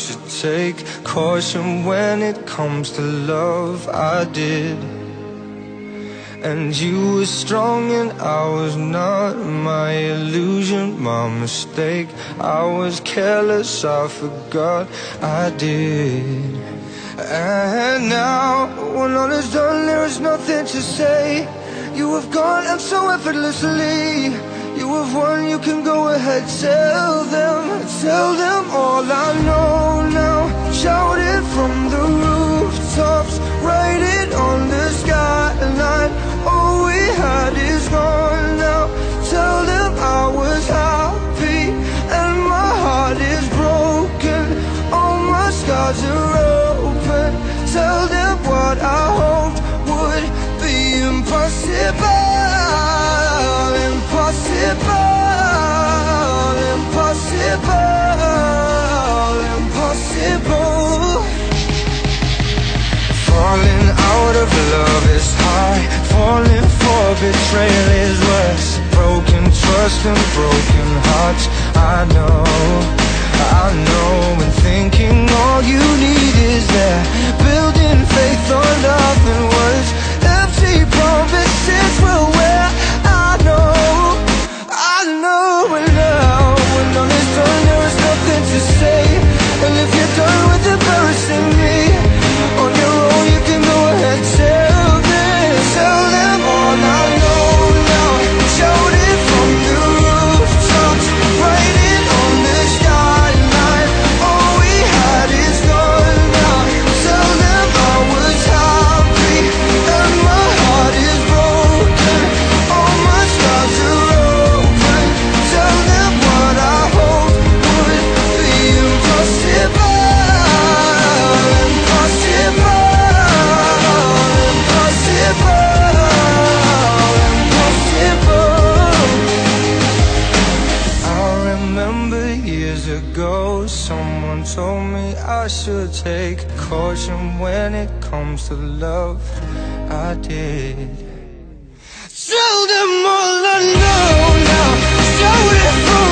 should take caution when it comes to love. I did. And you were strong and I was not. My illusion, my mistake. I was careless, I forgot I did. And now, when all is done, there is nothing to say. You have gone and so effortlessly. You have won, you can go ahead, tell them all I know now. Shout it from the rooftops, write it on the skyline. All we had is gone now. Tell them I was happy and my heart is broken. All my scars are open. Tell them what I hoped would be impossible. Impossible. Falling out of love is hard. Falling for betrayal is worse. Broken trust and broken hearts. I know, and thinking all you need is that. Building faith on nothing words. Empty promises will wear. And now, when all is done, there is nothing to say. And if you're done with embarrassing me on your own, you can go ahead, tell them all I know now. Shout it from the rooftops, write it on the skyline. All we had is gone now. Tell them I was happy and my heart is broken. All my scars are open. Tell them what I hope would be impossible. Someone told me I should take caution when it comes to love. I did. Tell them all I know now. Shout it from